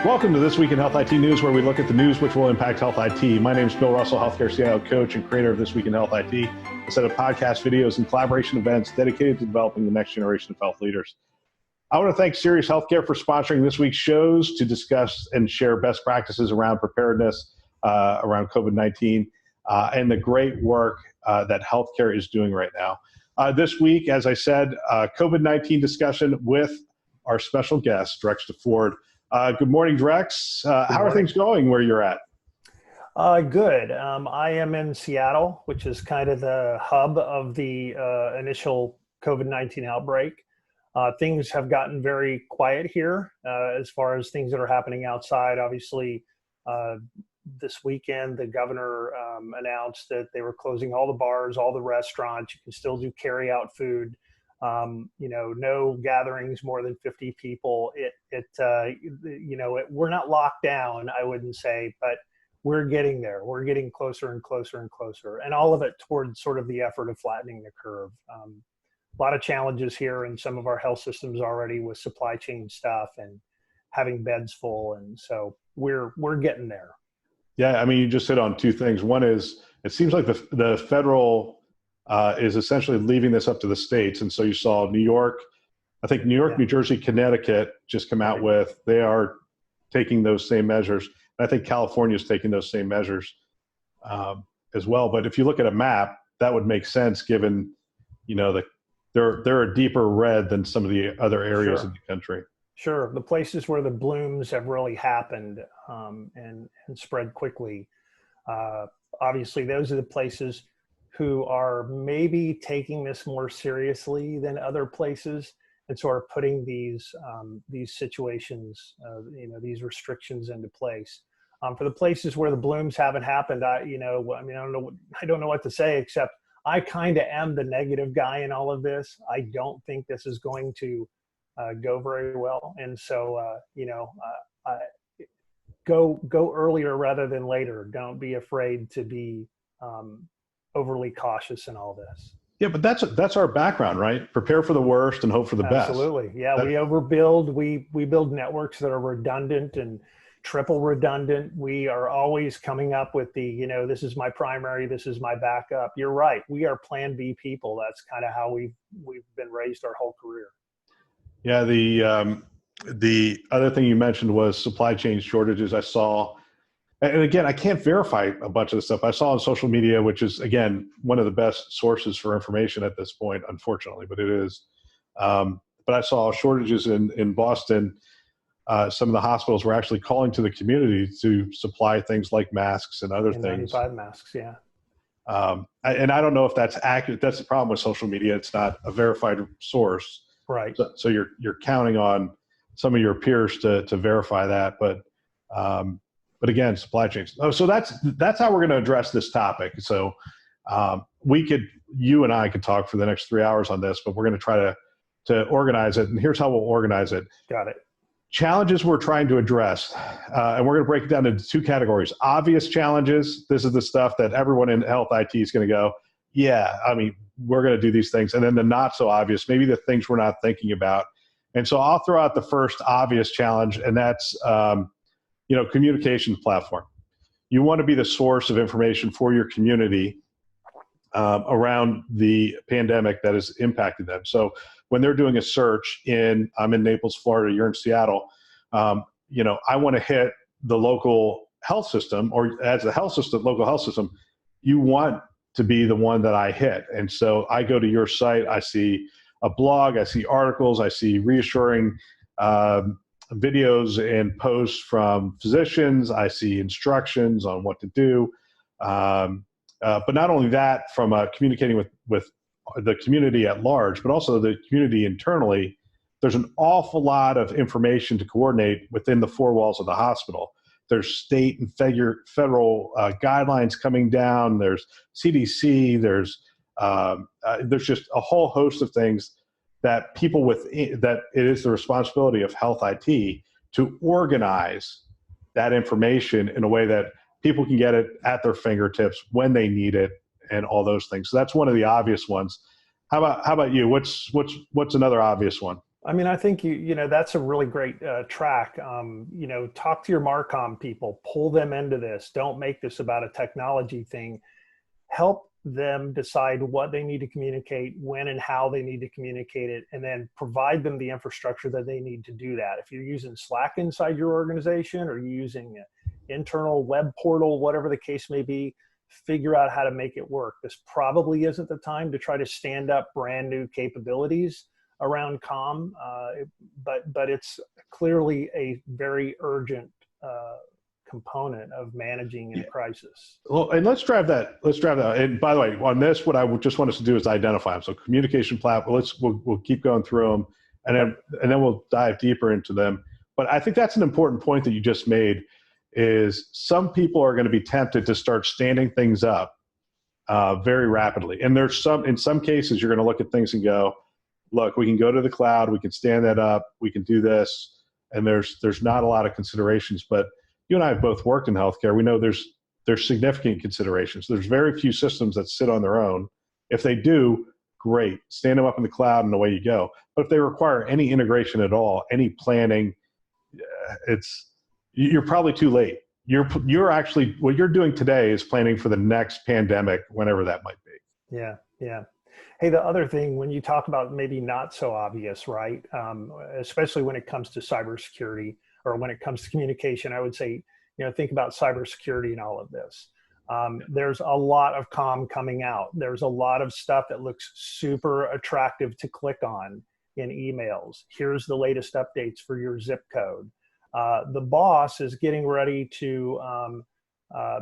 Welcome to This Week in Health IT News, where we look at the news which will impact health IT. My name is Bill Russell, healthcare CIO coach and creator of This Week in Health IT, a set of podcast videos and collaboration events dedicated to developing the next generation of health leaders. I want to thank Sirius Healthcare for sponsoring this week's shows to discuss and share best practices around preparedness, around COVID-19, and the great work that healthcare is doing right now. This week, as I said, COVID-19 discussion with our special guest, Drex DeFord. Good morning, Drex. How are things going where you're at? Good. I am in Seattle, which is kind of the hub of the initial COVID-19 outbreak. Things have gotten very quiet here as far as things that are happening outside. Obviously, this weekend, the governor announced that they were closing all the bars, all the restaurants. You can still do carry-out food. No gatherings more than 50 people. We're not locked down, I wouldn't say, but we're getting there. We're getting closer and closer and closer, and all of it towards sort of the effort of flattening the curve. A lot of challenges here in some of our health systems already with supply chain stuff and having beds full, and so we're getting there. Yeah, I mean, you just hit on two things. One is it seems like the federal is essentially leaving this up to the states. And so you saw New York, New Jersey, Connecticut just come out with, they are taking those same measures. And I think California is taking those same measures as well. But if you look at a map, that would make sense given, they're a deeper red than some of the other areas in the country. Sure. The places where the blooms have really happened and spread quickly. Obviously, those are the places who are maybe taking this more seriously than other places, and so are putting these situations, these restrictions into place. For the places where the blooms haven't happened, I don't know what to say, except I kind of am the negative guy in all of this. I don't think this is going to go very well, and so go earlier rather than later. Don't be afraid to be overly cautious in all this. Yeah, but that's our background, right? Prepare for the worst and hope for the best. Absolutely. Yeah, we overbuild. We build networks that are redundant and triple redundant. We are always coming up with this is my primary, this is my backup. You're right. We are plan B people. That's kind of how we've been raised our whole career. Yeah, the other thing you mentioned was supply chain shortages. I saw, and again, I can't verify a bunch of the stuff I saw on social media, which is, again, one of the best sources for information at this point, unfortunately, but it is. But I saw shortages in Boston. Some of the hospitals were actually calling to the community to supply things like masks and other things. 95 masks, yeah. And I don't know if that's accurate. That's the problem with social media. It's not a verified source. Right. So you're counting on some of your peers to verify that. But again, supply chains. So that's how we're going to address this topic. So you and I could talk for the next 3 hours on this, but we're going to try to organize it. And here's how we'll organize it. Got it. Challenges we're trying to address, and we're going to break it down into two categories. Obvious challenges. This is the stuff that everyone in health IT is going to go, yeah, I mean, we're going to do these things. And then the not so obvious, maybe the things we're not thinking about. And so I'll throw out the first obvious challenge, and that's communication platform. You want to be the source of information for your community around the pandemic that has impacted them. So when they're doing a search I'm in Naples, Florida, you're in Seattle, I want to hit the local health system, or as a local health system, you want to be the one that I hit. And so I go to your site, I see a blog, I see articles, I see reassuring videos and posts from physicians, I see instructions on what to do. But not only that, from communicating with the community at large, but also the community internally, there's an awful lot of information to coordinate within the four walls of the hospital. There's state and federal guidelines coming down. There's CDC. There's just a whole host of things that that it is the responsibility of health IT to organize that information in a way that people can get it at their fingertips when they need it, and all those things. So that's one of the obvious ones. How about you? What's another obvious one? I mean, I think that's a really great track. Talk to your Marcom people, pull them into this. Don't make this about a technology thing. Help them decide what they need to communicate, when and how they need to communicate it, and then provide them the infrastructure that they need to do that. If you're using Slack inside your organization, or you're using an internal web portal, whatever the case may be, figure out how to make it work. This probably isn't the time to try to stand up brand new capabilities around comm, but it's clearly a very urgent component of managing in crisis. Well, and let's drive that. And by the way, on this, what I would just want us to do is identify them. So communication platform. We'll keep going through them, and then we'll dive deeper into them. But I think that's an important point that you just made. Is some people are going to be tempted to start standing things up very rapidly, and in some cases you're going to look at things and go, look, we can go to the cloud, we can stand that up, we can do this, and there's not a lot of considerations. But you and I have both worked in healthcare. We know there's significant considerations. There's very few systems that sit on their own. If they do, great, stand them up in the cloud and away you go. But if they require any integration at all, any planning, you're probably too late. You're actually, what you're doing today is planning for the next pandemic, whenever that might be. Yeah. Hey, the other thing, when you talk about maybe not so obvious, right? Especially when it comes to cybersecurity, or when it comes to communication, I would say, think about cybersecurity and all of this. There's a lot of comm coming out. There's a lot of stuff that looks super attractive to click on in emails. Here's the latest updates for your zip code. The boss is getting ready to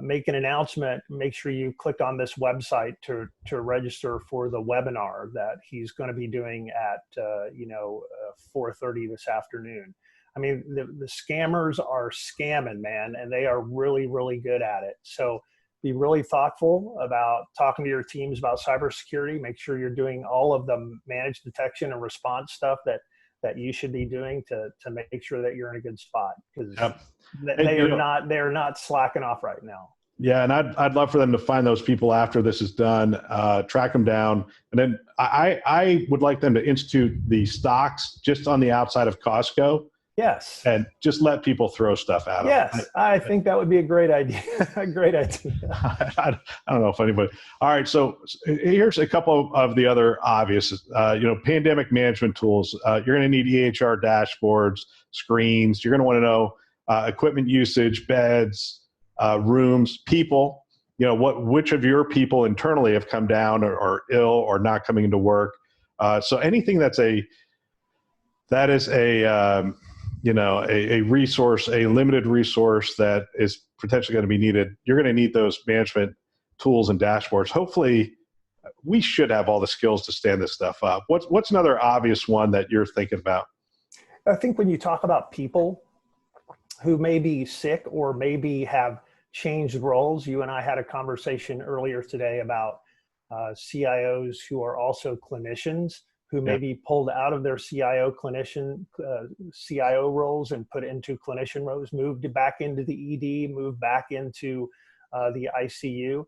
make an announcement. Make sure you click on this website to register for the webinar that he's going to be doing at 4:30 this afternoon. I mean, the scammers are scamming, man, and they are really, really good at it. So be really thoughtful about talking to your teams about cybersecurity. Make sure you're doing all of the managed detection and response stuff that you should be doing to make sure that you're in a good spot, because they are not slacking off right now. Yeah, and I'd love for them to find those people after this is done, track them down, and then I would like them to institute the stocks just on the outside of Costco. Yes. And just let people throw stuff at them. Yes, I think that would be a great idea. A great idea. I don't know if anybody. All right, so here's a couple of the other obvious, pandemic management tools. You're going to need EHR dashboards, screens. You're going to want to know equipment usage, beds, rooms, people. Which of your people internally have come down or ill or not coming into work. So anything that is a resource, a limited resource that is potentially going to be needed, you're going to need those management tools and dashboards. Hopefully, we should have all the skills to stand this stuff up. What's another obvious one that you're thinking about? I think when you talk about people who may be sick or maybe have changed roles, you and I had a conversation earlier today about CIOs who are also clinicians, who may be pulled out of their CIO roles and put into clinician roles, moved back into the ED, moved back into the ICU,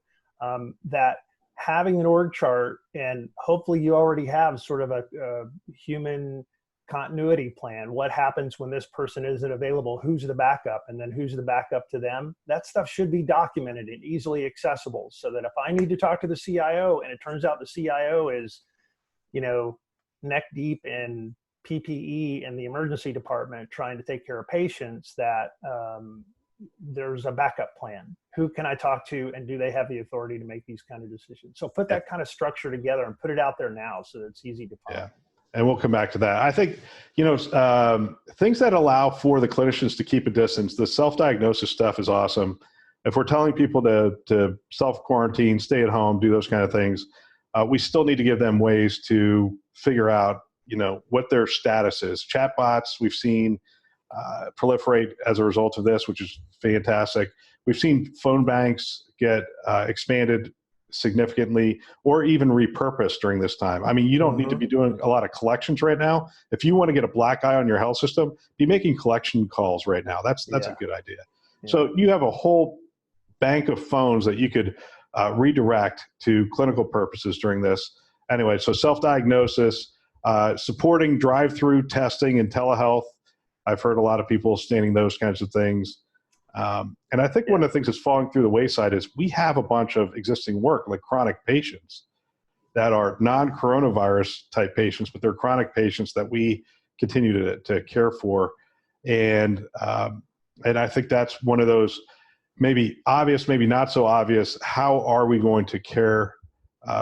that having an org chart, and hopefully you already have sort of a human continuity plan. What happens when this person isn't available? Who's the backup? And then who's the backup to them? That stuff should be documented and easily accessible, so that if I need to talk to the CIO and it turns out the CIO is, neck deep in PPE in the emergency department trying to take care of patients, that there's a backup plan. Who can I talk to, and do they have the authority to make these kind of decisions? So put that kind of structure together and put it out there now so that it's easy to find. Yeah. And we'll come back to that. I think, things that allow for the clinicians to keep a distance, the self-diagnosis stuff is awesome. If we're telling people to self-quarantine, stay at home, do those kind of things, we still need to give them ways to figure out, what their status is. Chatbots we've seen proliferate as a result of this, which is fantastic. We've seen phone banks get expanded significantly or even repurposed during this time. I mean, you don't need to be doing a lot of collections right now. If you want to get a black eye on your health system, be making collection calls right now. That's a good idea. Yeah. So you have a whole bank of phones that you could redirect to clinical purposes during this. Anyway, so self-diagnosis, Supporting drive-through testing and telehealth. I've heard a lot of people stating those kinds of things. And I think one of the things that's falling through the wayside is we have a bunch of existing work, like chronic patients that are non-coronavirus type patients, but they're chronic patients that we continue to care for. And I think that's one of those maybe obvious, maybe not so obvious. How are we going to care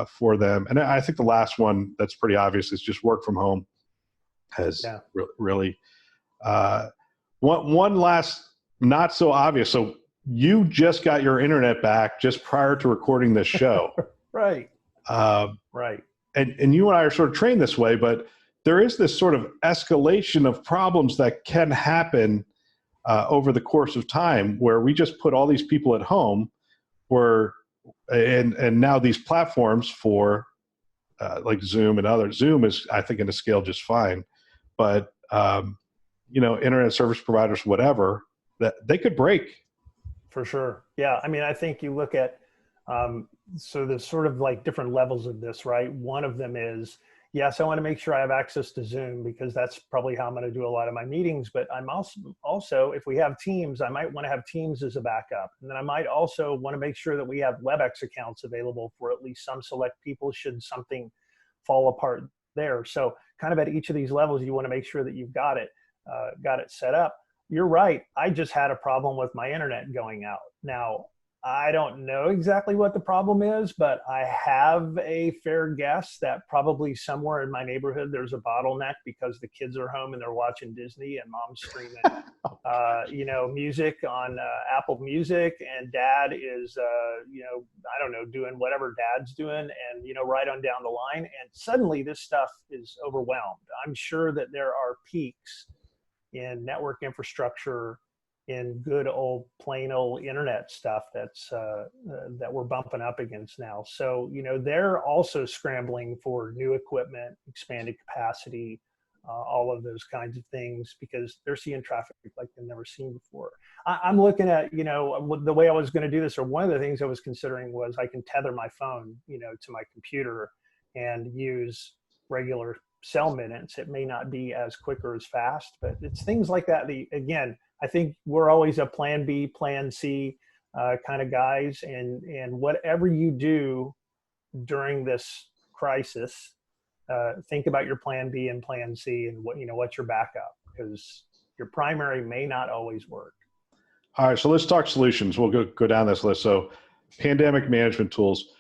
for them? And I think the last one that's pretty obvious is just work from home has really one last not so obvious. So you just got your internet back just prior to recording this show. Right. Right. And you and I are sort of trained this way, but there is this sort of escalation of problems that can happen over the course of time where we just put all these people at home and now these platforms for like Zoom and others. Zoom is, I think, going to scale just fine, but internet service providers, whatever, that they could break. For sure. Yeah. I mean, I think you look at, so there's sort of like different levels of this, right? One of them is, yes, I want to make sure I have access to Zoom because that's probably how I'm going to do a lot of my meetings. But I'm also, if we have Teams, I might want to have Teams as a backup. And then I might also want to make sure that we have WebEx accounts available for at least some select people should something fall apart there. So kind of at each of these levels, you want to make sure that you've got it set up. You're right. I just had a problem with my internet going out. Now, I don't know exactly what the problem is, but I have a fair guess that probably somewhere in my neighborhood, there's a bottleneck because the kids are home and they're watching Disney and mom's streaming, music on Apple Music, and dad is, I don't know, doing whatever dad's doing, and, right on down the line. And suddenly this stuff is overwhelmed. I'm sure that there are peaks in network infrastructure, in good old plain old internet stuff that we're bumping up against now. So, they're also scrambling for new equipment, expanded capacity, all of those kinds of things, because they're seeing traffic like they've never seen before. I'm looking at, the way I was going to do this, or one of the things I was considering was I can tether my phone, to my computer and use regular cell minutes. It may not be as quick or as fast, but it's things like that. Again, I think we're always a plan B, plan C kind of guys. And whatever you do during this crisis, think about your plan B and plan C and what's your backup, because your primary may not always work. All right. So let's talk solutions. We'll go down this list. So pandemic management tools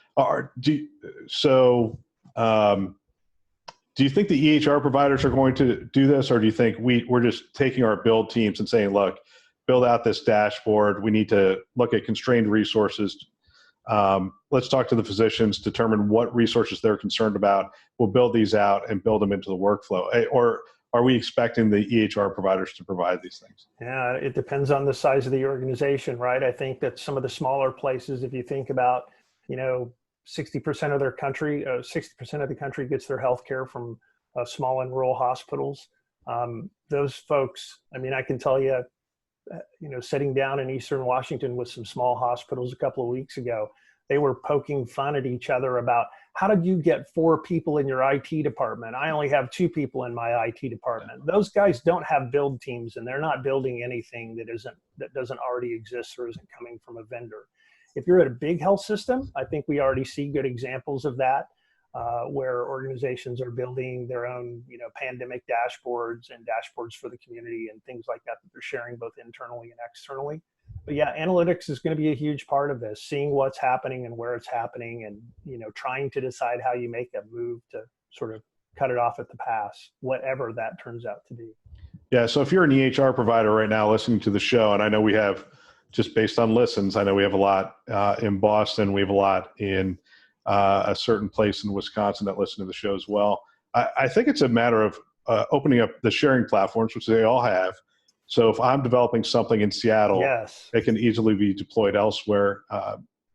do you think the EHR providers are going to do this, or do you think we're just taking our build teams and saying, look, build out this dashboard. We need to look at constrained resources. Let's talk to the physicians, determine what resources they're concerned about. We'll build these out and build them into the workflow. Or are we expecting the EHR providers to provide these things? Yeah, it depends on the size of the organization, right? I think that some of the smaller places, if you think about, 60% of their country, 60% of the country gets their health care from small and rural hospitals. Those folks, I can tell you, sitting down in Eastern Washington with some small hospitals a couple of weeks ago, they were poking fun at each other about, how did you get 4 people in your IT department? I only have 2 people in my IT department. Those guys don't have build teams, and they're not building anything that doesn't already exist or isn't coming from a vendor. If you're at a big health system, I think we already see good examples of that, where organizations are building their own, pandemic dashboards and dashboards for the community and things like that they're sharing both internally and externally. But yeah, analytics is going to be a huge part of this, seeing what's happening and where it's happening, and, trying to decide how you make a move to sort of cut it off at the pass, whatever that turns out to be. Yeah. So if you're an EHR provider right now listening to the show, and I know we have, just based on listens, I know we have a lot in Boston. We have a lot in a certain place in Wisconsin that listen to the show as well. I think it's a matter of opening up the sharing platforms, which they all have. So if I'm developing something in Seattle, yes, it can easily be deployed elsewhere.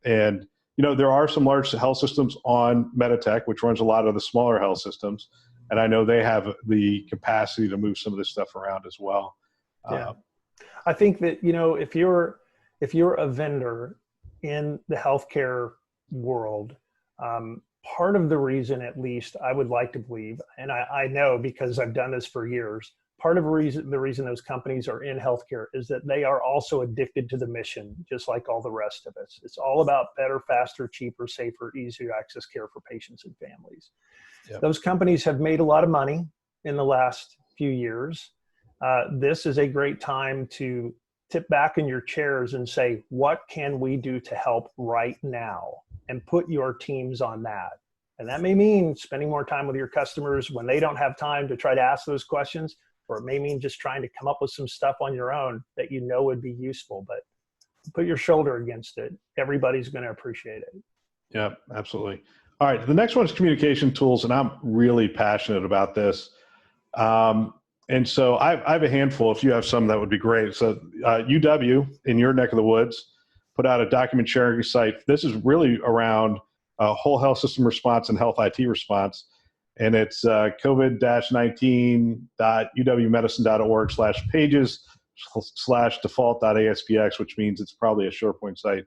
And, there are some large health systems on Meditech, which runs a lot of the smaller health systems. And I know they have the capacity to move some of this stuff around as well. Yeah. I think that, if you're a vendor in the healthcare world, part of the reason, at least I would like to believe, and I know because I've done this for years, part of the reason those companies are in healthcare is that they are also addicted to the mission, just like all the rest of us. It's all about better, faster, cheaper, safer, easier to access care for patients and families. Yep. Those companies have made a lot of money in the last few years. This is a great time to tip back in your chairs and say, what can we do to help right now? And put your teams on that. And that may mean spending more time with your customers when they don't have time to try to ask those questions, or it may mean just trying to come up with some stuff on your own that you know would be useful, but put your shoulder against it. Everybody's going to appreciate it. Yeah, absolutely. All right. The next one is communication tools, and I'm really passionate about this. And so I have a handful. If you have some, that would be great. So UW in your neck of the woods put out a document sharing site. This is really around whole health system response and health IT response. And it's covid-19.uwmedicine.org/pages/default.aspx, which means it's probably a SharePoint site.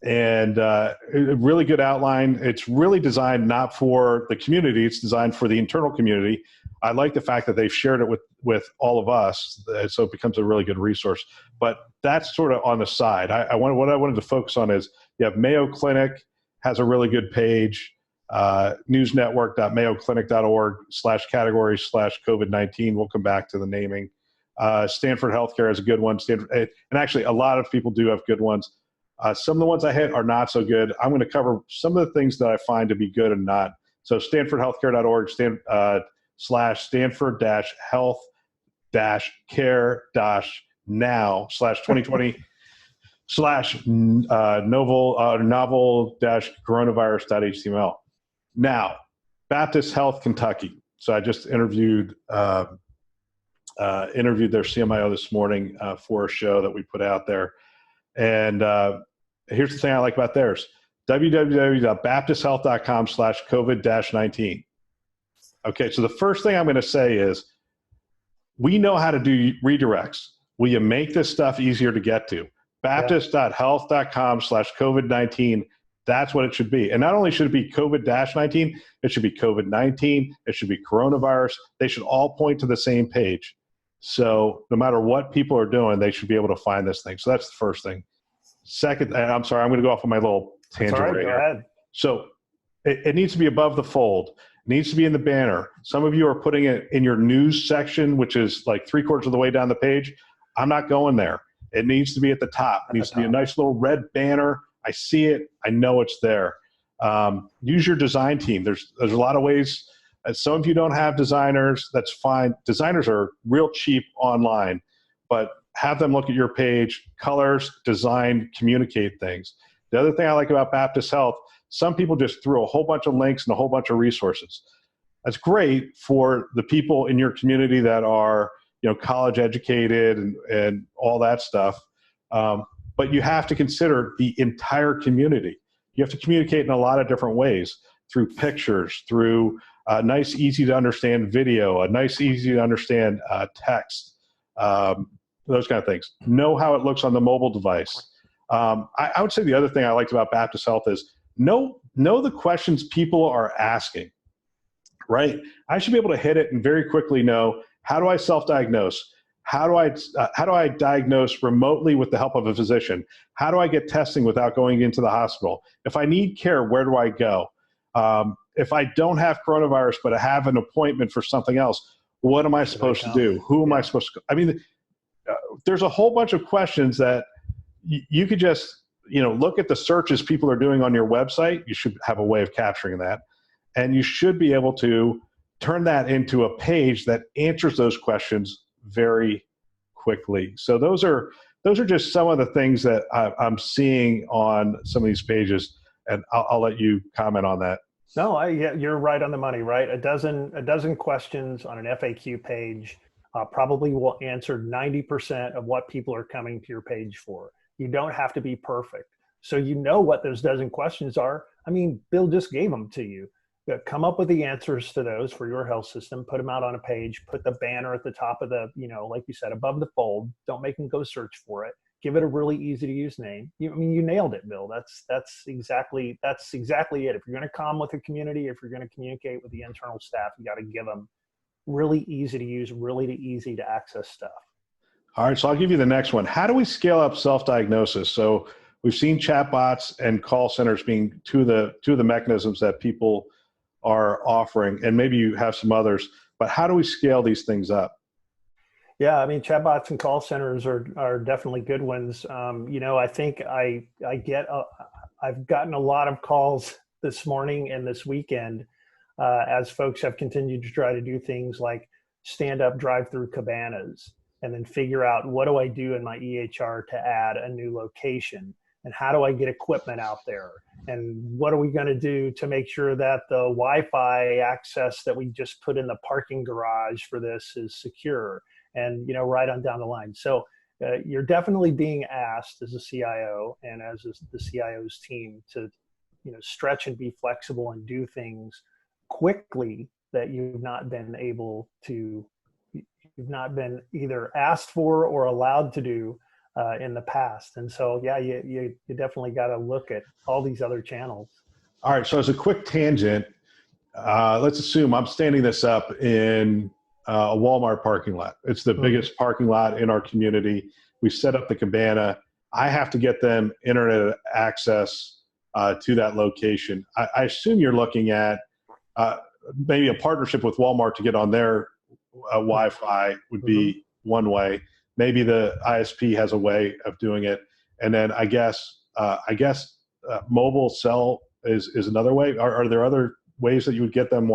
And a really good outline. It's really designed not for the community, it's designed for the internal community. I like the fact that they've shared it with all of us, so it becomes a really good resource. But that's sort of on the side. What I wanted to focus on is you have Mayo Clinic has a really good page, newsnetwork.mayoclinic.org/categories/COVID-19. We'll come back to the naming. Stanford Healthcare has a good one. And actually, a lot of people do have good ones. Some of the ones I hit are not so good. I'm going to cover some of the things that I find to be good and not. So stanfordhealthcare.org /stanford-health-care-now/2020/novel-coronavirus.html. Now, Baptist Health Kentucky. So I just interviewed their CMIO this morning for a show that we put out there. And here's the thing I like about theirs. www.baptisthealth.com/COVID-19. Okay, so the first thing I'm going to say is we know how to do redirects. Will you make this stuff easier to get to? Baptist.health.com/COVID-19. That's what it should be. And not only should it be COVID-19, it should be COVID-19. It should be coronavirus. They should all point to the same page. So no matter what people are doing, they should be able to find this thing. So that's the first thing. Second, and I'm sorry, I'm going to go off on my little tangent right here. Go ahead. So it needs to be above the fold. It needs to be in the banner. Some of you are putting it in your news section, which is like 3/4 of the way down the page. I'm not going there. It needs to be at the top. It needs to be a nice little red banner. I see it. I know it's there. Use your design team. There's a lot of ways. Some of you don't have designers. That's fine. Designers are real cheap online, but have them look at your page, colors, design, communicate things. The other thing I like about Baptist Health, some people just threw a whole bunch of links and a whole bunch of resources. That's great for the people in your community that are, college educated and all that stuff. But you have to consider the entire community. You have to communicate in a lot of different ways, through pictures, through a nice, easy to understand video, a nice, easy to understand text, those kind of things. Know how it looks on the mobile device. I would say the other thing I liked about Baptist Health is know the questions people are asking, right? I should be able to hit it and very quickly know, how do I self-diagnose? How do I diagnose remotely with the help of a physician? How do I get testing without going into the hospital? If I need care, where do I go? If I don't have coronavirus, but I have an appointment for something else, what am I supposed to do? Who am I supposed to? I mean, there's a whole bunch of questions that you could just, look at the searches people are doing on your website. You should have a way of capturing that. And you should be able to turn that into a page that answers those questions very quickly. So those are just some of the things that I'm seeing on some of these pages, and I'll let you comment on that. No, you're right on the money, right? A dozen questions on an FAQ page probably will answer 90% of what people are coming to your page for. You don't have to be perfect. So you know what those dozen questions are. I mean, Bill just gave them to you. Come up with the answers to those for your health system, put them out on a page, put the banner at the top of the, like you said, above the fold. Don't make them go search for it. give it a really easy to use name. I mean, you nailed it, Bill. That's exactly it. If you're going to come with a community, if you're going to communicate with the internal staff, you got to give them really easy to use, really easy to access stuff. All right, so I'll give you the next one. How do we scale up self-diagnosis? So we've seen chatbots and call centers being two of the mechanisms that people are offering, and maybe you have some others, but how do we scale these things up? Yeah, I mean, chatbots and call centers are definitely good ones. I think I've gotten a lot of calls this morning and this weekend as folks have continued to try to do things like stand up drive-through cabanas and then figure out, what do I do in my EHR to add a new location? And how do I get equipment out there? And what are we going to do to make sure that the Wi-Fi access that we just put in the parking garage for this is secure? And, right on down the line. So you're definitely being asked as a CIO and as the CIO's team to, stretch and be flexible and do things quickly that you've not been either asked for or allowed to do in the past. And so, yeah, you definitely got to look at all these other channels. All right. So as a quick tangent, let's assume I'm standing this up in a Walmart parking lot. It's the biggest parking lot in our community. We set up the cabana. I have to get them internet access to that location. I assume you're looking at maybe a partnership with Walmart to get on their Wi-Fi would be one way. Maybe the ISP has a way of doing it, and then I guess mobile cell is another way. Are there other ways that you would get them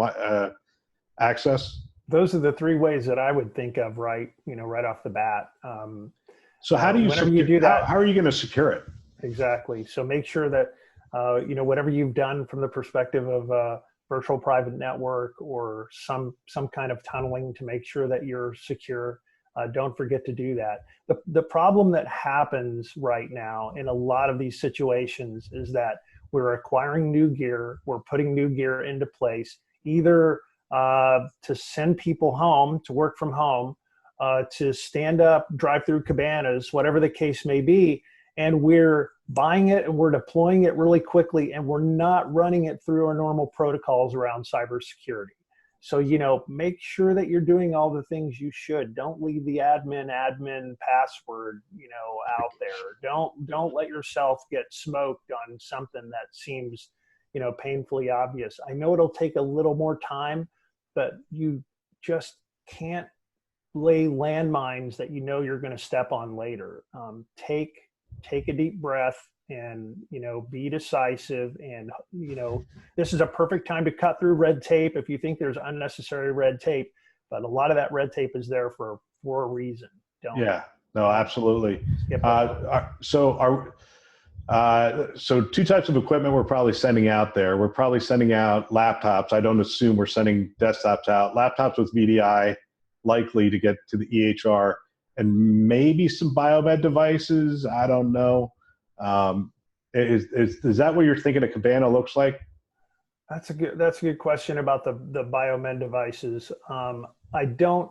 access? Those are the three ways that I would think of, right off the bat. So how do you whenever you do that, how are you going to secure it? Exactly. So make sure that whatever you've done from the perspective of a virtual private network or some kind of tunneling to make sure that you're secure. Don't forget to do that. The problem that happens right now in a lot of these situations is that we're acquiring new gear, we're putting new gear into place, either to send people home, to work from home, to stand up drive-through cabanas, whatever the case may be, and we're buying it and we're deploying it really quickly, and we're not running it through our normal protocols around cybersecurity. So, make sure that you're doing all the things you should. Don't leave the admin password, out there. Don't let yourself get smoked on something that seems, painfully obvious. I know it'll take a little more time, but you just can't lay landmines that you're going to step on later. Take a deep breath and, be decisive. And, this is a perfect time to cut through red tape if you think there's unnecessary red tape, but a lot of that red tape is there for a reason. Yeah, no, absolutely. So two types of equipment we're probably sending out there. We're probably sending out laptops. I don't assume we're sending desktops out. Laptops with VDI, likely to get to the EHR, and maybe some biomed devices. I don't know. Is that what you're thinking a cabana looks like? That's a good question about the biomed devices. I don't,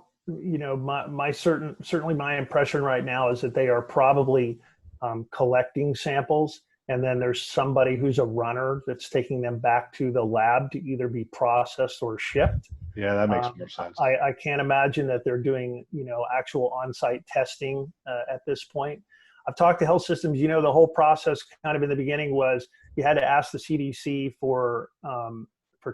certainly my impression right now is that they are probably collecting samples, and then there's somebody who's a runner that's taking them back to the lab to either be processed or shipped. Yeah, that makes more sense. I can't imagine that they're doing, actual on-site testing at this point. I've talked to health systems, the whole process kind of in the beginning was you had to ask the CDC for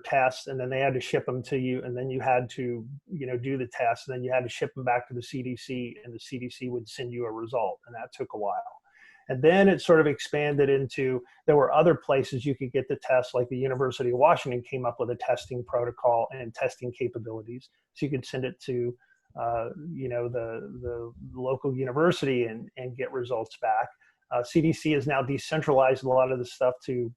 tests, and then they had to ship them to you, and then you had to, do the test, and then you had to ship them back to the CDC, and the CDC would send you a result, and that took a while. And then it sort of expanded into, there were other places you could get the tests, like the University of Washington came up with a testing protocol and testing capabilities. So you could send it to, the local university and get results back. CDC has now decentralized a lot of the stuff to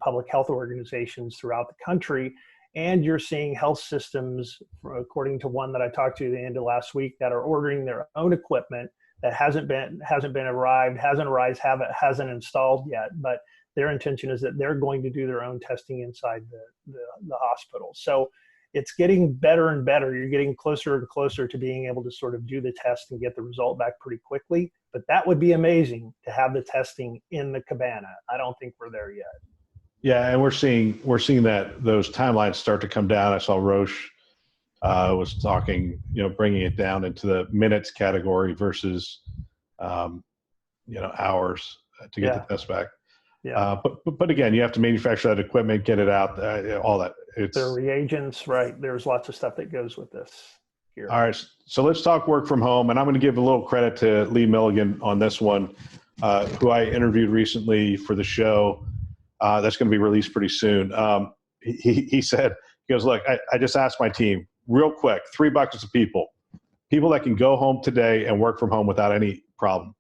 public health organizations throughout the country. And you're seeing health systems, according to one that I talked to at the end of last week, that are ordering their own equipment that hasn't installed yet, but their intention is that they're going to do their own testing inside the hospital. So it's getting better and better. You're getting closer and closer to being able to sort of do the test and get the result back pretty quickly. But that would be amazing to have the testing in the cabana. I don't think we're there yet. Yeah, and we're seeing that those timelines start to come down. I saw Roche was talking, bringing it down into the minutes category versus, hours to get the test back. Yeah. But again, you have to manufacture that equipment, get it out, all that. The reagents, right? There's lots of stuff that goes with this here. All right, so let's talk work from home, and I'm going to give a little credit to Lee Milligan on this one, who I interviewed recently for the show. That's going to be released pretty soon. He said, he goes, look, I just asked my team real quick, 3 buckets of people that can go home today and work from home without any problem.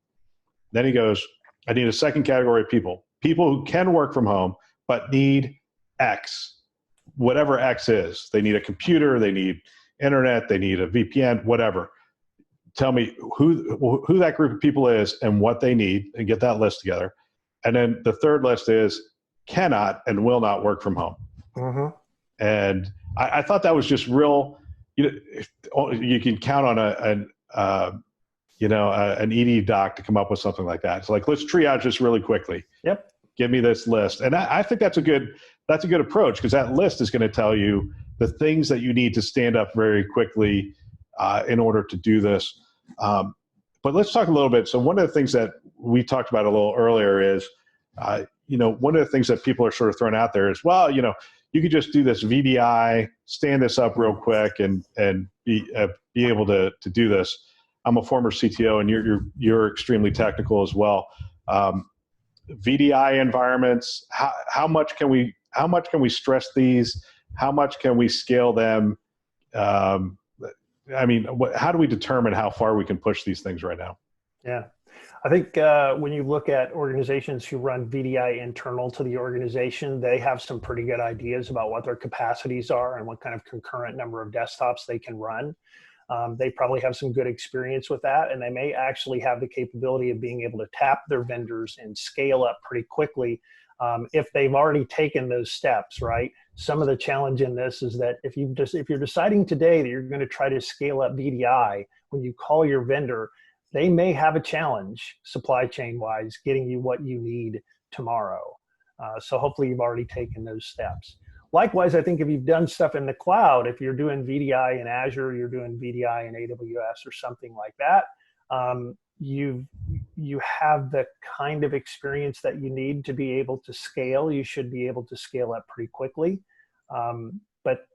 Then he goes, I need a second category of people who can work from home, but need X, whatever X is. They need a computer, they need internet, they need a VPN, whatever. Tell me who that group of people is and what they need, and get that list together. And then the third list is cannot and will not work from home. Mm-hmm. And I thought that was just real. You can count on an ED doc to come up with something like that. It's like, let's triage this really quickly. Yep. Give me this list. And I think that's a good approach, because that list is going to tell you the things that you need to stand up very quickly in order to do this. But let's talk a little bit. So one of the things that we talked about a little earlier is, one of the things that people are sort of throwing out there is, well, you could just do this VDI, stand this up real quick, and be able to do this. I'm a former CTO, and you're extremely technical as well. VDI environments, how much can we stress these? How much can we scale them? How do we determine how far we can push these things right now? Yeah. I think when you look at organizations who run VDI internal to the organization, they have some pretty good ideas about what their capacities are and what kind of concurrent number of desktops they can run. They probably have some good experience with that, and they may actually have the capability of being able to tap their vendors and scale up pretty quickly if they've already taken those steps, right? Some of the challenge in this is that if you're deciding today that you're going to try to scale up VDI, when you call your vendor, they may have a challenge supply chain wise getting you what you need tomorrow. So hopefully you've already taken those steps. Likewise, I think if you've done stuff in the cloud, if you're doing VDI in Azure, you're doing VDI in AWS or something like that, you have the kind of experience that you need to be able to scale. You should be able to scale up pretty quickly. But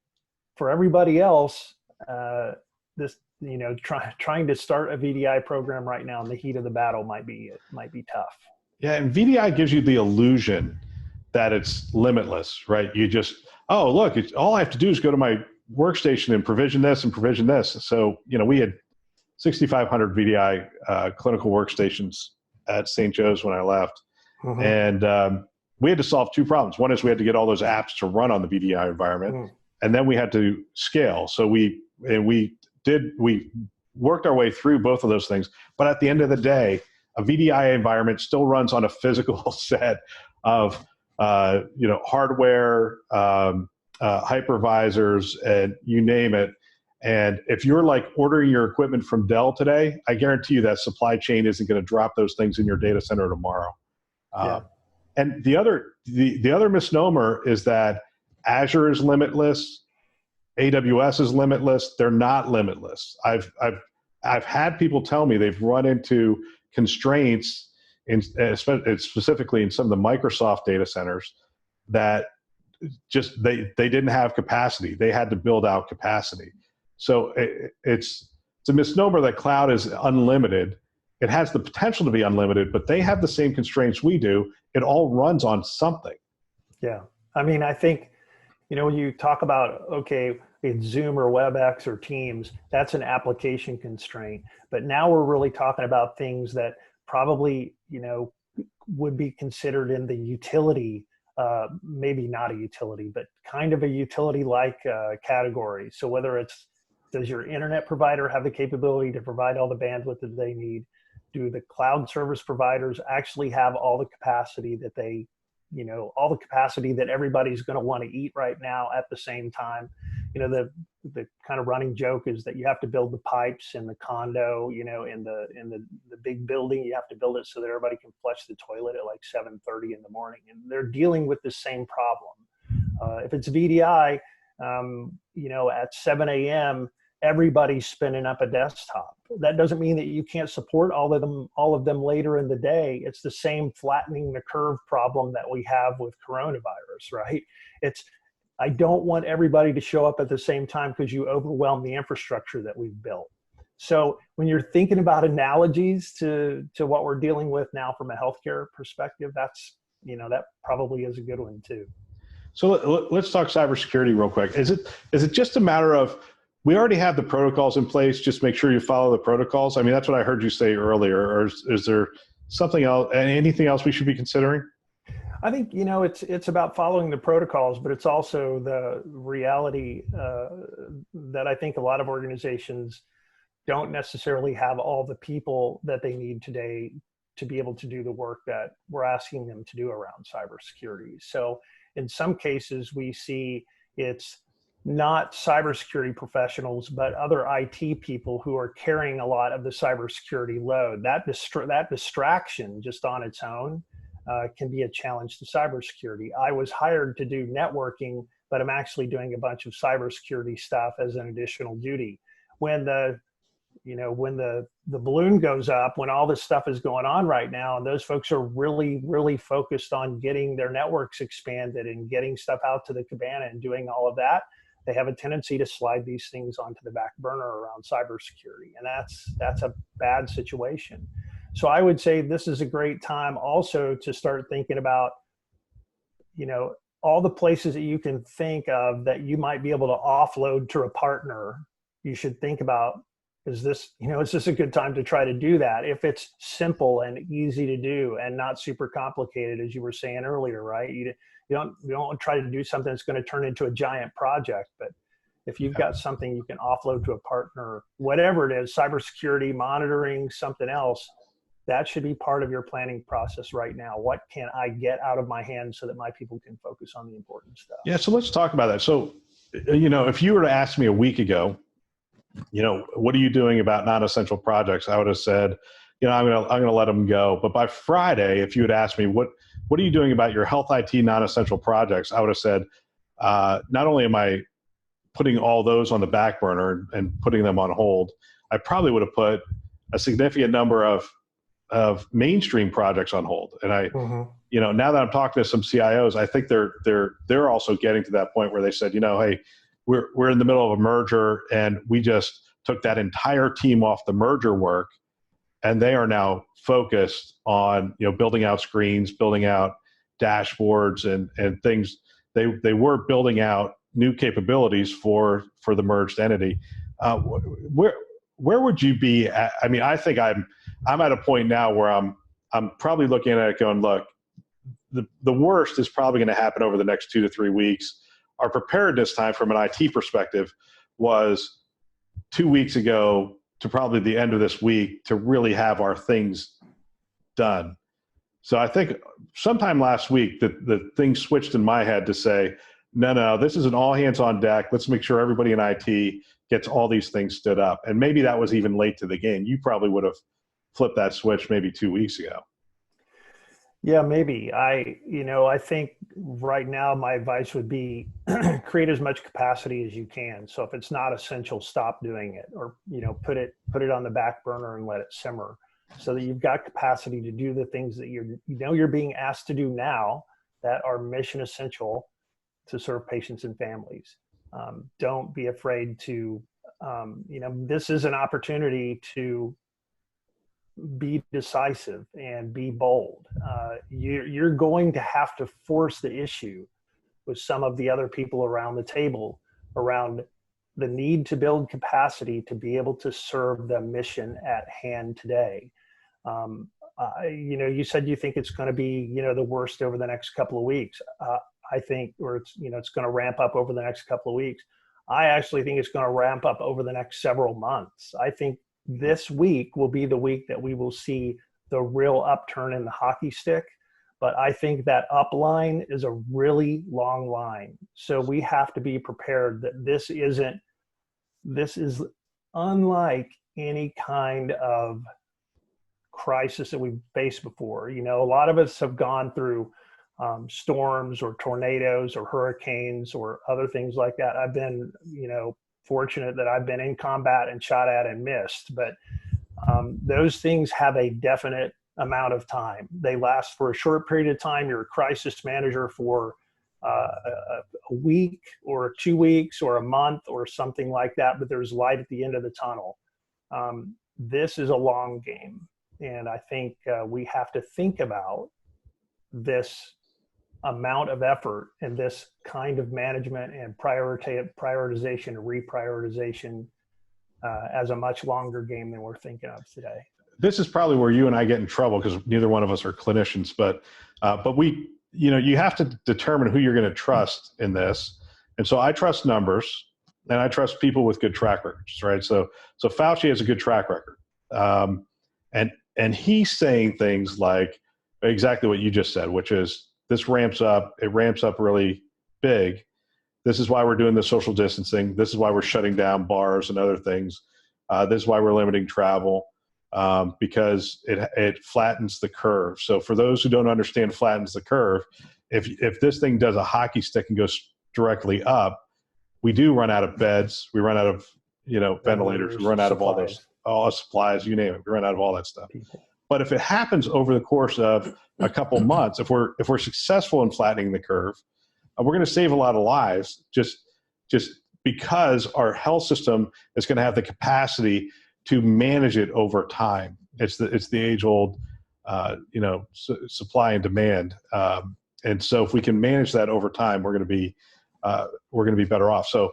for everybody else, trying to start a VDI program right now in the heat of the battle might be tough. Yeah, and VDI gives you the illusion that it's limitless, right? You just, all I have to do is go to my workstation and provision this and provision this. So, we had 6,500 VDI clinical workstations at St. Joe's when I left. Mm-hmm. And we had to solve 2 problems. One is we had to get all those apps to run on the VDI environment, and then we had to scale. So we worked our way through both of those things. But at the end of the day, a VDI environment still runs on a physical set of hardware, hypervisors, and you name it. And if you're like ordering your equipment from Dell today, I guarantee you that supply chain isn't going to drop those things in your data center tomorrow. And the other misnomer is that Azure is limitless, AWS is limitless. They're not limitless. I've had people tell me they've run into constraints specifically in some of the Microsoft data centers that just they didn't have capacity. They had to build out capacity. So it's a misnomer that cloud is unlimited. It has the potential to be unlimited, but they have the same constraints we do. It all runs on something. Yeah. I think, when you talk about, it's Zoom or WebEx or Teams, that's an application constraint. But now we're really talking about things that probably, would be considered in the utility, maybe not a utility, but kind of a utility-like category. So whether it's, does your internet provider have the capability to provide all the bandwidth that they need? Do the cloud service providers actually have all the capacity that they all the capacity that everybody's going to want to eat right now at the same time. The kind of running joke is that you have to build the pipes in the condo, in the big building. You have to build it so that everybody can flush the toilet at like 7:30 in the morning, and they're dealing with the same problem. If it's VDI, at 7 a.m. everybody's spinning up a desktop. That doesn't mean that you can't support all of them later in the day. It's the same flattening the curve problem that we have with coronavirus, right? I don't want everybody to show up at the same time because you overwhelm the infrastructure that we've built. So when you're thinking about analogies to what we're dealing with now from a healthcare perspective, that probably is a good one too. So let's talk cybersecurity real quick. Is it just a matter of, we already have the protocols in place, just make sure you follow the protocols? I mean, that's what I heard you say earlier. Or is there something else, anything else we should be considering? I think, it's about following the protocols, but it's also the reality that I think a lot of organizations don't necessarily have all the people that they need today to be able to do the work that we're asking them to do around cybersecurity. So in some cases, we see it's not cybersecurity professionals, but other IT people who are carrying a lot of the cybersecurity load. That distraction just on its own can be a challenge to cybersecurity. I was hired to do networking, but I'm actually doing a bunch of cybersecurity stuff as an additional duty. When the balloon goes up, when all this stuff is going on right now, and those folks are really, really focused on getting their networks expanded and getting stuff out to the cabana and doing all of that, they have a tendency to slide these things onto the back burner around cybersecurity. And that's a bad situation. So I would say this is a great time also to start thinking about, all the places that you can think of that you might be able to offload to a partner. You should think about, is this a good time to try to do that? If it's simple and easy to do and not super complicated, as you were saying earlier, right? You don't try to do something that's going to turn into a giant project, but if you've got something you can offload to a partner, whatever it is, cybersecurity, monitoring, something else, that should be part of your planning process right now. What can I get out of my hands so that my people can focus on the important stuff? Yeah, so let's talk about that. So, if you were to ask me a week ago, what are you doing about non-essential projects? I would have said, I'm going to let them go. But by Friday, if you had asked me, what are you doing about your health IT non-essential projects? I would have said, not only am I putting all those on the back burner and putting them on hold, I probably would have put a significant number of mainstream projects on hold. And now that I'm talking to some CIOs, I think they're also getting to that point where they said, hey, we're in the middle of a merger and we just took that entire team off the merger work, and they are now focused on, building out screens, building out dashboards and things. They were building out new capabilities for the merged entity. Where would you be at? I mean, I think I'm at a point now where I'm probably looking at it going, look, the worst is probably going to happen over the next 2 to 3 weeks. Our preparedness time from an IT perspective was 2 weeks ago to probably the end of this week to really have our things done. So I think sometime last week the thing switched in my head to say, no, this is an all hands on deck. Let's make sure everybody in IT gets all these things stood up. And maybe that was even late to the game. You probably would have flipped that switch maybe 2 weeks ago. Yeah, maybe. I think right now my advice would be create as much capacity as you can. So if it's not essential, stop doing it, or, put it on the back burner and let it simmer so that you've got capacity to do the things that you're being asked to do now that are mission essential to serve patients and families. Don't be afraid to, this is an opportunity to be decisive and be bold. You're going to have to force the issue with some of the other people around the table around the need to build capacity to be able to serve the mission at hand today. You said you think it's going to be, the worst over the next couple of weeks. I think, or it's going to ramp up over the next couple of weeks. I actually think it's going to ramp up over the next several months. I think this week will be the week that we will see the real upturn in the hockey stick. But I think that up line is a really long line. So we have to be prepared that this is unlike any kind of crisis that we've faced before. You know, a lot of us have gone through storms or tornadoes or hurricanes or other things like that. I've been, you know, fortunate that I've been in combat and shot at and missed, but those things have a definite amount of time. They last for a short period of time. You're a crisis manager for a week or 2 weeks or a month or something like that, but there's light at the end of the tunnel. This is a long game. And I think we have to think about this amount of effort and this kind of management and prioritization and reprioritization as a much longer game than we're thinking of today. This is probably where you and I get in trouble because neither one of us are clinicians, but we, you know, you have to determine who you're going to trust in this. And so I trust numbers and I trust people with good track records, right? So Fauci has a good track record. And he's saying things like exactly what you just said, which is this ramps up, it ramps up really big. This is why we're doing the social distancing. This is why we're shutting down bars and other things. This is why we're limiting travel, because it flattens the curve. So for those who don't understand flattens the curve, if this thing does a hockey stick and goes directly up, we do run out of beds. We run out of, you know, ventilators. We run out of all supplies, you name it. We run out of all that stuff. But if it happens over the course of a couple months, if we're successful in flattening the curve, we're going to save a lot of lives just because our health system is going to have the capacity to manage it over time. It's the age old, you know, supply and demand. And so if we can manage that over time, we're going to be better off. So,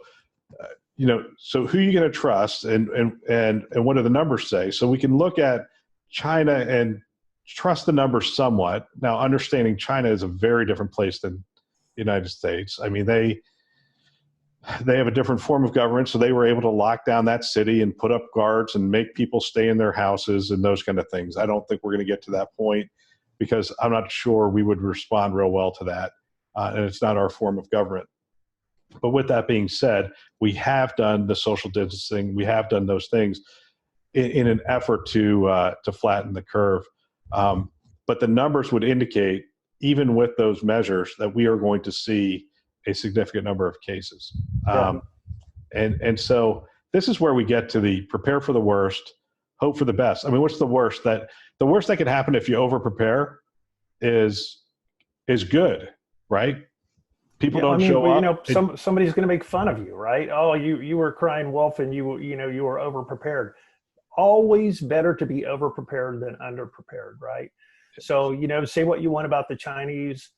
you know, so who are you going to trust and what do the numbers say? So we can look at China and trust the numbers somewhat. Now, understanding China is a very different place than the United States. I mean, they have a different form of government, so they were able to lock down that city and put up guards and make people stay in their houses and those kind of things. I don't think we're going to get to that point because I'm not sure we would respond real well to that, and it's not our form of government. But with that being said, we have done the social distancing. We have done those things in an effort to flatten the curve. But the numbers would indicate, even with those measures, that we are going to see a significant number of cases. And so this is where we get to the prepare for the worst, hope for the best. I mean, what's the worst? The worst that could happen if you over prepare is good, right? People don't show up. You know, somebody's going to make fun of you, right? Oh, you were crying wolf and you were over prepared. Always better to be over prepared than under prepared, right? So, you know, say what you want about the Chinese,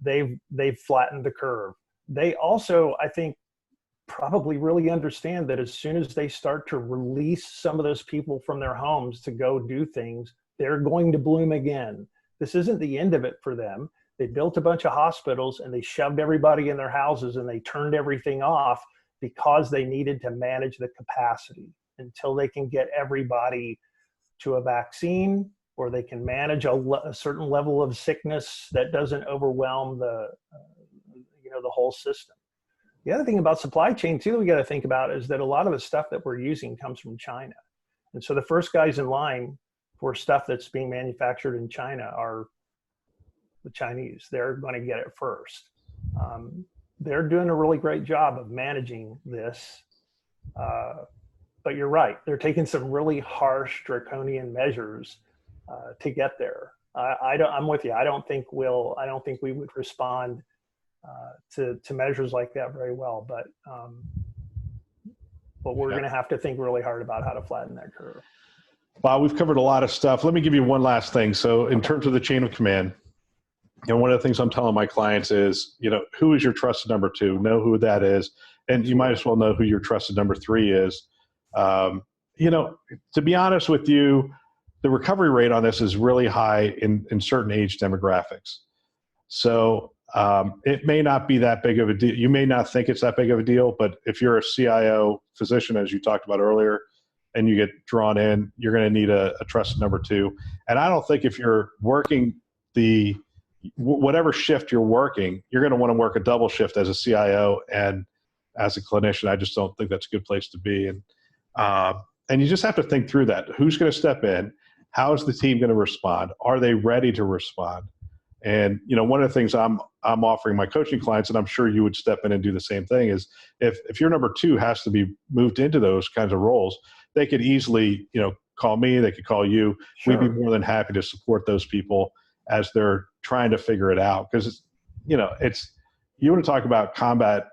they've flattened the curve. They also, I think, probably really understand that as soon as they start to release some of those people from their homes to go do things, they're going to bloom again. This isn't the end of it for them. They built a bunch of hospitals and they shoved everybody in their houses and they turned everything off because they needed to manage the capacity until they can get everybody to a vaccine or they can manage a certain level of sickness that doesn't overwhelm the whole system. The other thing about supply chain too, we got to think about is that a lot of the stuff that we're using comes from China. And so the first guys in line for stuff that's being manufactured in China are the Chinese. They're going to get it first. They're doing a really great job of managing this. But you're right. They're taking some really harsh draconian measures to get there. I'm with you. I don't think we would respond to measures like that very well, but we're going to have to think really hard about how to flatten that curve. Wow, we've covered a lot of stuff. Let me give you one last thing. So in terms of the chain of command, and one of the things I'm telling my clients is, you know, who is your trusted number two? Know who that is. And you might as well know who your trusted number three is. You know, to be honest with you, the recovery rate on this is really high in certain age demographics. So it may not be that big of a deal. You may not think it's that big of a deal, but if you're a CIO physician, as you talked about earlier, and you get drawn in, you're going to need a trusted number two. And I don't think if you're working the whatever shift you're working, you're going to want to work a double shift as a CIO and as a clinician. I just don't think that's a good place to be. And you just have to think through that. Who's going to step in? How is the team going to respond? Are they ready to respond? And, one of the things I'm offering my coaching clients, and I'm sure you would step in and do the same thing, is if your number two has to be moved into those kinds of roles, they could easily, call me, they could call you. Sure. We'd be more than happy to support those people as they're trying to figure it out. Because, you want to talk about combat,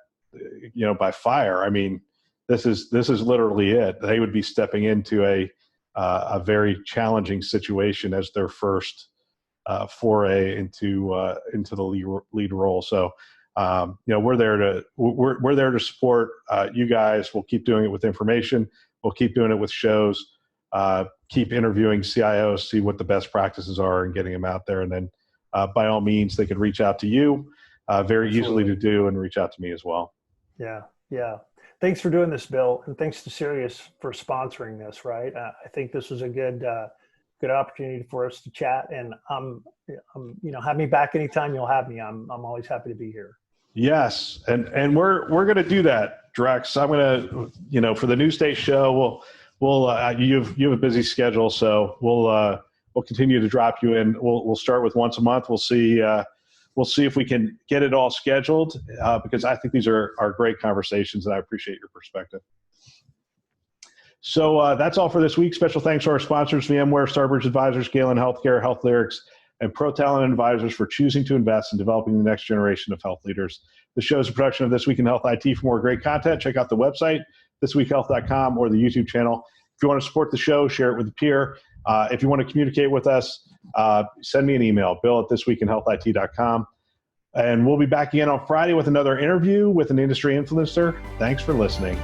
by fire. I mean, this is literally it. They would be stepping into a very challenging situation as their first foray into the lead role. So, we're there to support you guys. We'll keep doing it with information. We'll keep doing it with shows. Keep interviewing CIOs, see what the best practices are, and getting them out there. And then, by all means, they could reach out to you. Very Absolutely. Easily to do, and reach out to me as well. Yeah. Thanks for doing this, Bill, and thanks to Sirius for sponsoring this. Right, I think this was a good opportunity for us to chat. And have me back anytime you'll have me. I'm always happy to be here. Yes, and we're going to do that, Drex. I'm going to, for the New State show, you have a busy schedule, so we'll continue to drop you in. We'll start with once a month. We'll see if we can get it all scheduled, because I think these are great conversations, and I appreciate your perspective. So that's all for this week. Special thanks to our sponsors, VMware, Starbridge Advisors, Galen Healthcare, Health Lyrics, and Pro Talent Advisors for choosing to invest in developing the next generation of health leaders. The show is a production of This Week in Health IT. For more great content, check out the website, thisweekhealth.com, or the YouTube channel. If you want to support the show, share it with a peer. If you want to communicate with us, send me an email, bill@thisweekinhealthit.com. And we'll be back again on Friday with another interview with an industry influencer. Thanks for listening.